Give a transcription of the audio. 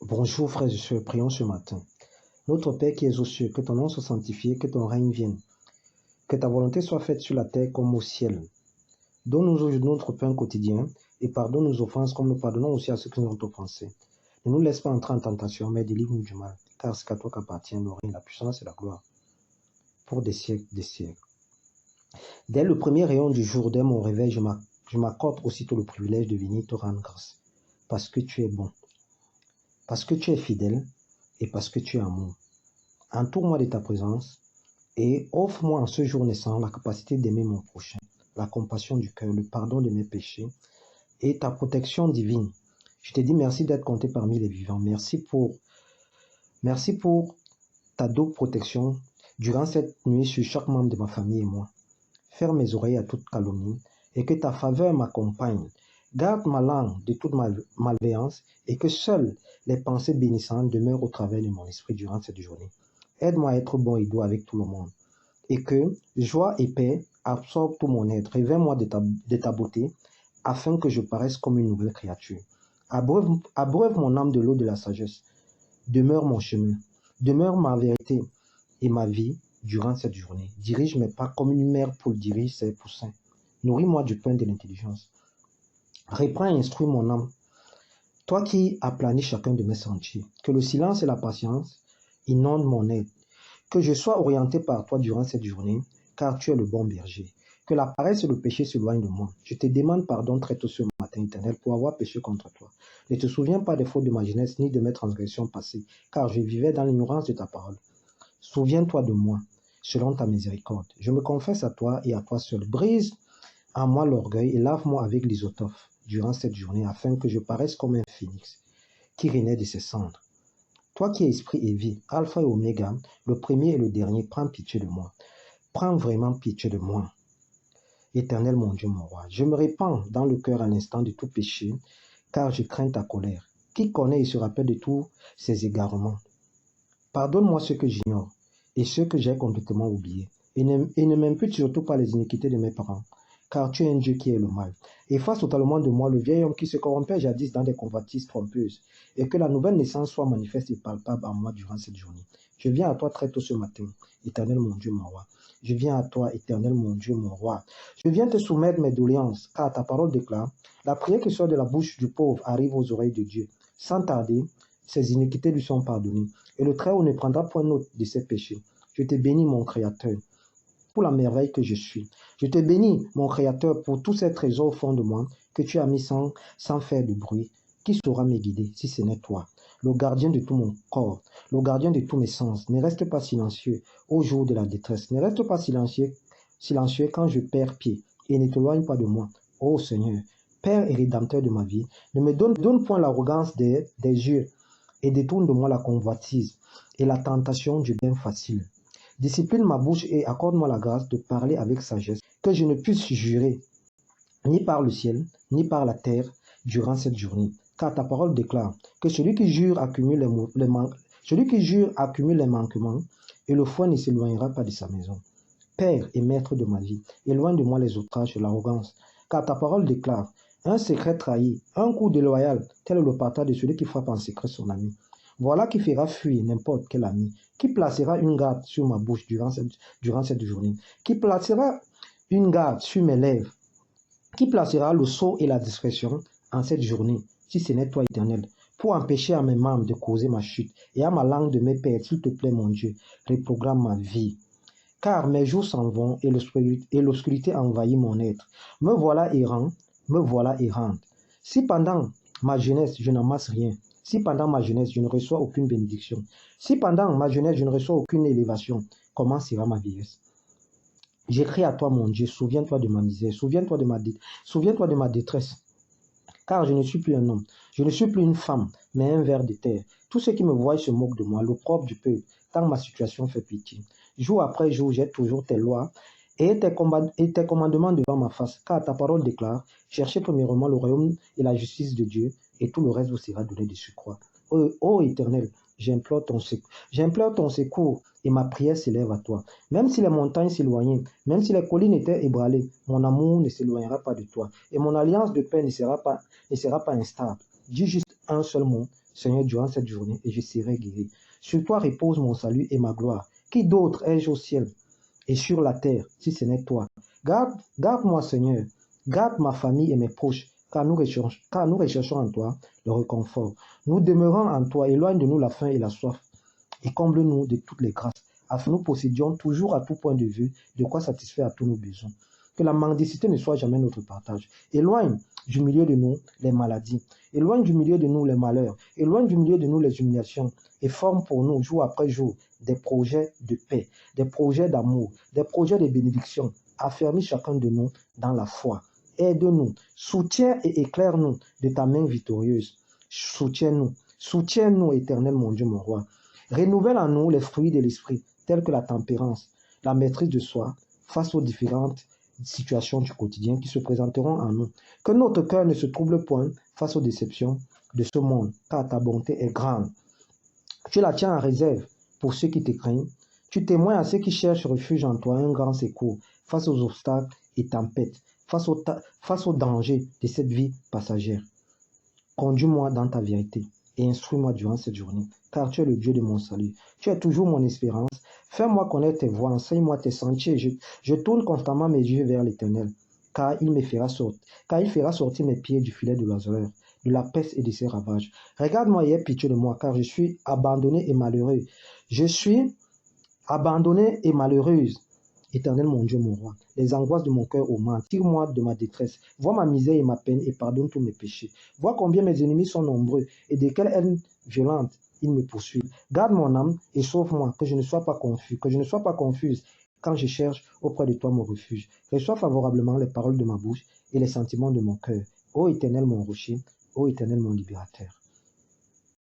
Bonjour frères et sœurs, prions ce matin. Notre Père qui es aux cieux, que ton nom soit sanctifié, que ton règne vienne, que ta volonté soit faite sur la terre comme au ciel. Donne-nous aujourd'hui notre pain quotidien et pardonne nos offenses comme nous pardonnons aussi à ceux qui nous ont offensés. Ne nous laisse pas entrer en tentation, mais délivre-nous du mal, car c'est à toi qu'appartient le règne, la puissance et la gloire, pour des siècles, des siècles. Dès le premier rayon du jour, dès mon réveil, je m'accorde aussitôt le privilège de venir te rendre grâce, parce que tu es bon, parce que tu es fidèle et parce que tu es amour. Entoure-moi de ta présence et offre-moi en ce jour naissant la capacité d'aimer mon prochain, la compassion du cœur, le pardon de mes péchés et ta protection divine. Je te dis merci d'être compté parmi les vivants. Merci pour ta double protection durant cette nuit sur chaque membre de ma famille et moi. Ferme mes oreilles à toute calomnie et que ta faveur m'accompagne. Garde ma langue de toute malveillance et que seules les pensées bénissantes demeurent au travers de mon esprit durant cette journée. Aide-moi à être bon et doux avec tout le monde et que joie et paix absorbent tout mon être. Réveille-moi de ta beauté afin que je paraisse comme une nouvelle créature. Abreuve mon âme de l'eau de la sagesse. Demeure mon chemin. Demeure ma vérité et ma vie durant cette journée. Dirige mes pas comme une mère poule dirige ses poussins. Nourris-moi du pain de l'intelligence. Reprends et instruis mon âme. Toi qui aplanis chacun de mes sentiers. Que le silence et la patience inondent mon être. Que je sois orienté par toi durant cette journée, car tu es le bon berger. Que la paresse et le péché s'éloignent de moi. Je te demande pardon très tôt ce matin, Éternel, pour avoir péché contre toi. Ne te souviens pas des fautes de ma jeunesse, ni de mes transgressions passées, car je vivais dans l'ignorance de ta parole. Souviens-toi de moi, selon ta miséricorde. Je me confesse à toi et à toi seul. Brise en moi l'orgueil et lave-moi avec l'hysotope durant cette journée, afin que je paraisse comme un phénix qui renaît de ses cendres. Toi qui es esprit et vie, alpha et oméga, le premier et le dernier, prends pitié de moi. Prends vraiment pitié de moi. Éternel mon Dieu, mon roi, je me répands dans le cœur à l'instant de tout péché, car je crains ta colère. Qui connaît et se rappelle de tous ses égarements? Pardonne-moi ce que j'ignore et ce que j'ai complètement oublié, et ne m'impute surtout pas les iniquités de mes parents, car tu es un Dieu qui est le mal. Efface totalement de moi le vieil homme qui se corrompait jadis dans des convoitises trompeuses, et que la nouvelle naissance soit manifeste et palpable en moi durant cette journée. Je viens à toi très tôt ce matin, Éternel mon Dieu, mon roi. Je viens à toi, Éternel mon Dieu, mon roi. Je viens te soumettre mes doléances, car ta parole déclare, la prière qui sort de la bouche du pauvre arrive aux oreilles de Dieu. Sans tarder, ses iniquités lui sont pardonnées, et le Très-Haut ne prendra point note de ses péchés. Je te bénis, mon Créateur, pour la merveille que je suis. Je te bénis, mon Créateur, pour tous ces trésors au fond de moi que tu as mis sans faire de bruit. Qui saura me guider si ce n'est toi, le gardien de tout mon corps, le gardien de tous mes sens? Ne reste pas silencieux au jour de la détresse. Ne reste pas silencieux quand je perds pied, et ne t'éloigne pas de moi, ô Seigneur, Père et Rédempteur de ma vie. Ne me donne point l'arrogance des yeux, et détourne de moi la convoitise et la tentation du bien facile. Discipline ma bouche et accorde-moi la grâce de parler avec sagesse, que je ne puisse jurer ni par le ciel, ni par la terre durant cette journée. Car ta parole déclare que celui qui jure accumule les manquements, et le fouet ne s'éloignera pas de sa maison. Père et maître de ma vie, éloigne de moi les outrages et l'arrogance, car ta parole déclare un secret trahi, un coup déloyal, tel est le partage de celui qui frappe en secret son ami. Voilà qui fera fuir n'importe quel ami, qui placera une garde sur ma bouche durant cette journée, qui placera une garde sur mes lèvres, qui placera le sceau et la discrétion en cette journée, si ce n'est toi, Éternel, pour empêcher à mes membres de causer ma chute et à ma langue de me perdre, s'il te plaît, mon Dieu, reprogramme ma vie. Car mes jours s'en vont et l'obscurité envahit mon être. Me voilà errant, me voilà errante. Si pendant ma jeunesse, je n'amasse rien, si pendant ma jeunesse, je ne reçois aucune bénédiction, si pendant ma jeunesse, je ne reçois aucune élévation, comment sera ma vieillesse? J'écris à toi, mon Dieu, souviens-toi de ma misère, souviens-toi de ma détresse. Car je ne suis plus un homme, je ne suis plus une femme, mais un ver de terre. Tous ceux qui me voient se moquent de moi, l'opprobre du peuple, tant ma situation fait pitié. Jour après jour, j'ai toujours tes lois et tes commandements devant ma face, car ta parole déclare, cherchez premièrement le royaume et la justice de Dieu, et tout le reste vous sera donné de surcroît. Ô Éternel, j'implore ton secours, et ma prière s'élève à toi. Même si les montagnes s'éloignaient, même si les collines étaient ébranlées, mon amour ne s'éloignera pas de toi, et mon alliance de paix ne sera pas instable. Dis juste un seul mot, Seigneur, durant cette journée, et je serai guéri. Sur toi repose mon salut et ma gloire. Qui d'autre ai-je au ciel et sur la terre, si ce n'est toi? Garde-moi, Seigneur. Garde ma famille et mes proches, car nous recherchons en toi le réconfort. Nous demeurons en toi. Éloigne de nous la faim et la soif, et comble-nous de toutes les grâces, afin que nous possédions toujours à tout point de vue de quoi satisfaire à tous nos besoins. Que la mendicité ne soit jamais notre partage. Éloigne du milieu de nous les maladies. Éloigne du milieu de nous les malheurs. Éloigne du milieu de nous les humiliations. Et forme pour nous, jour après jour, des projets de paix, des projets d'amour, des projets de bénédiction. Affermis chacun de nous dans la foi. Aide-nous, soutiens et éclaire-nous de ta main victorieuse. Soutiens-nous, éternel mon Dieu, mon roi. Renouvelle en nous les fruits de l'esprit, tels que la tempérance, la maîtrise de soi, face aux différentes situations du quotidien qui se présenteront en nous. Que notre cœur ne se trouble point face aux déceptions de ce monde, car ta bonté est grande. Tu la tiens en réserve pour ceux qui te craignent. Tu témoignes à ceux qui cherchent refuge en toi un grand secours face aux obstacles et tempêtes, face aux dangers de cette vie passagère. Conduis-moi dans ta vérité et instruis-moi durant cette journée, car tu es le Dieu de mon salut. Tu es toujours mon espérance. Fais-moi connaître tes voies, enseigne-moi tes sentiers. Je tourne constamment mes yeux vers l'Éternel, car il fera sortir mes pieds du filet de l'oiseleur, de la peste et de ses ravages. Regarde-moi et aie pitié de moi, car je suis abandonné et malheureux. Je suis abandonné et malheureuse. Éternel mon Dieu, mon roi, les angoisses de mon cœur augmentent. Tire-moi de ma détresse. Vois ma misère et ma peine et pardonne tous mes péchés. Vois combien mes ennemis sont nombreux et de quelle haine violente ils me poursuivent. Garde mon âme et sauve-moi, que je ne sois pas confus, que je ne sois pas confuse quand je cherche auprès de toi mon refuge. Reçois favorablement les paroles de ma bouche et les sentiments de mon cœur. Ô Éternel mon rocher, ô Éternel mon libérateur.